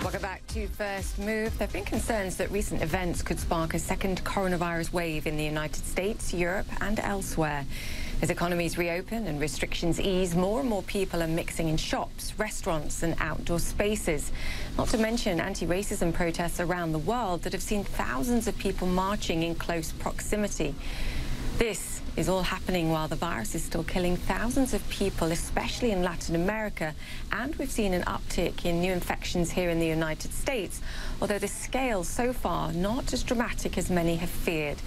Welcome back to First Move. There have been concerns that recent events could spark a second coronavirus wave in the United States, Europe and elsewhere. As economies reopen and restrictions ease, more and more people are mixing in shops, restaurants and outdoor spaces. Not to mention anti-racism protests around the world that have seen thousands of people marching in close proximity. This is all happening while the virus is still killing thousands of people, especially in Latin America, and we've seen an uptick in new infections here in the United States, although the scale so far not as dramatic as many have feared.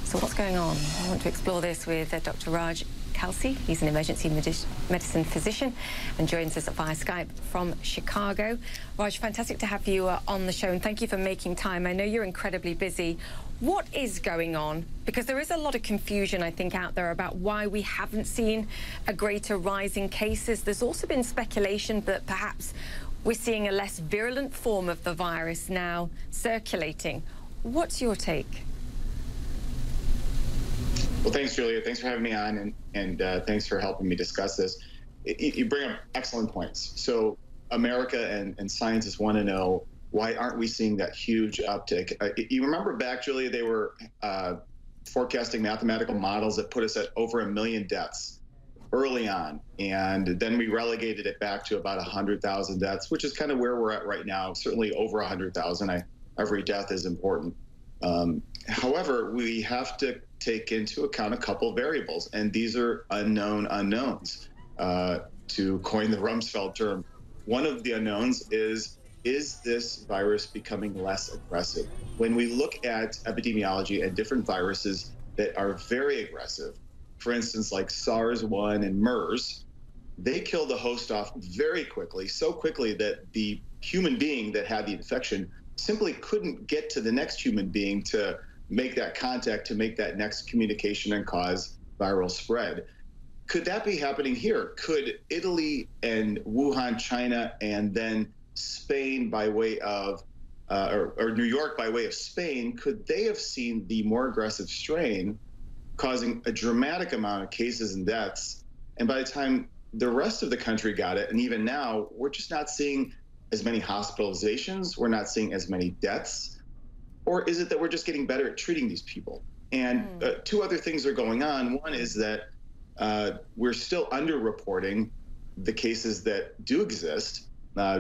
So what's going on? I want to explore this with Dr. Rajeev Kalsi. He's an emergency medicine physician and joins us via Skype from Chicago. Raj, fantastic to have you on the show, and thank you for making time. I know you're incredibly busy. What is going on? Because there is a lot of confusion, I think, out there about why we haven't seen a greater rise in cases. There's also been speculation that perhaps we're seeing a less virulent form of the virus now circulating. What's your take? Well, thanks, Julia. Thanks for having me on, and thanks for helping me discuss this. You bring up excellent points. So America and scientists want to know, why aren't we seeing that huge uptick? You remember back, Julia, they were forecasting mathematical models that put us at over 1 million deaths early on. And then we relegated it back to about 100,000 deaths, which is kind of where we're at right now, certainly over 100,000. Every death is important. However, we have to take into account a couple of variables, and these are unknown unknowns, to coin the Rumsfeld term. One of the unknowns is this virus becoming less aggressive? When we look at epidemiology and different viruses that are very aggressive, for instance, like SARS-1 and MERS, they kill the host off very quickly, so quickly that the human being that had the infection simply couldn't get to the next human being to make that contact, to make that next communication and cause viral spread. Could that be happening here? Could Italy and Wuhan, China, and then Spain by way of, or New York by way of Spain, could they have seen the more aggressive strain causing a dramatic amount of cases and deaths? And by the time the rest of the country got it, and even now, we're just not seeing as many hospitalizations, we're not seeing as many deaths? Or is it that we're just getting better at treating these people? And two other things are going on. One is that we're still underreporting the cases that do exist,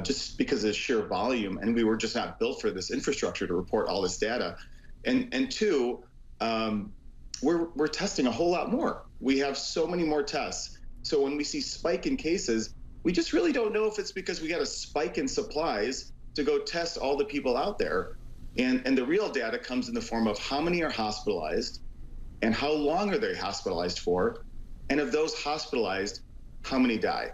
just because of sheer volume, and we were just not built for this infrastructure to report all this data. And two, we're testing a whole lot more. We have so many more tests. So when we see spike in cases, we just really don't know if it's because we got a spike in supplies to go test all the people out there. And the real data comes in the form of how many are hospitalized and how long are they hospitalized for, and of those hospitalized, how many die.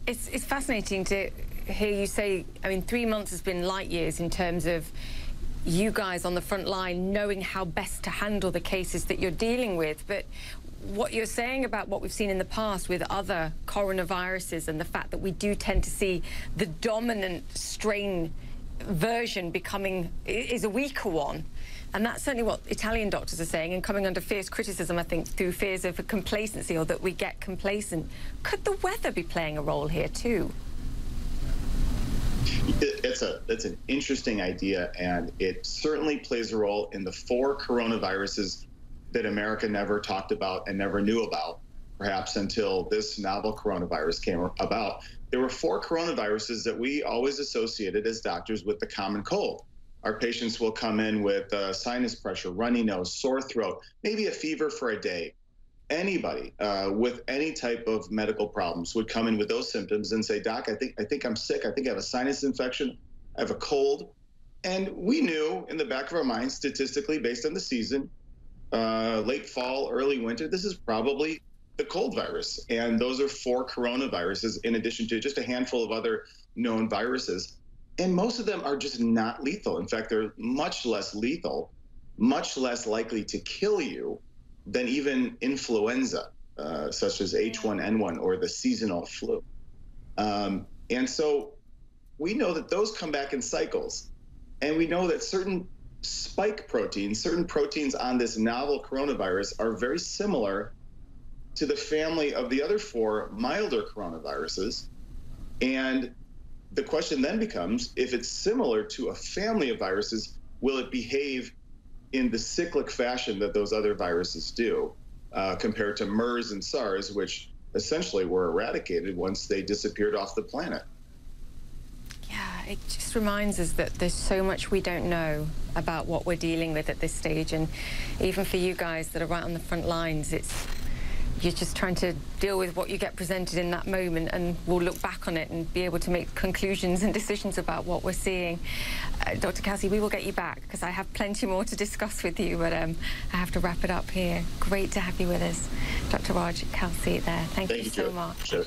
It's fascinating to hear you say, I mean, 3 months has been light years in terms of you guys on the front line knowing how best to handle the cases that you're dealing with. But what you're saying about what we've seen in the past with other coronaviruses and the fact that we do tend to see the dominant strain version becoming is a weaker one. And that's certainly what Italian doctors are saying, and coming under fierce criticism, I think, through fears of complacency, or that we get complacent. Could the weather be playing a role here too? It's an interesting idea, and it certainly plays a role in the 4 coronaviruses that America never talked about and never knew about, perhaps until this novel coronavirus came about. There were 4 coronaviruses that we always associated as doctors with the common cold. Our patients will come in with sinus pressure, runny nose, sore throat, maybe a fever for a day. Anybody with any type of medical problems would come in with those symptoms and say, Doc, I think I'm sick. I think I have a sinus infection. I have a cold. And we knew in the back of our minds, statistically, based on the season, late fall, early winter, this is probably the cold virus. And those are 4 coronaviruses, in addition to just a handful of other known viruses. And most of them are just not lethal. In fact, they're much less lethal, much less likely to kill you than even influenza, such as H1N1 or the seasonal flu. And so we know that those come back in cycles. And we know that certain spike proteins, certain proteins on this novel coronavirus are very similar to the family of the other 4 milder coronaviruses. And the question then becomes, if it's similar to a family of viruses, will it behave in the cyclic fashion that those other viruses do, compared to MERS and SARS, which essentially were eradicated once they disappeared off the planet? Yeah, it just reminds us that there's so much we don't know about what we're dealing with at this stage. And even for you guys that are right on the front lines, you're just trying to deal with what you get presented in that moment, and we'll look back on it and be able to make conclusions and decisions about what we're seeing. Dr. Kalsi, we will get you back because I have plenty more to discuss with you, but I have to wrap it up here. Great to have you with us. Dr. Raj Kalsi there. Thank you so much. Sure.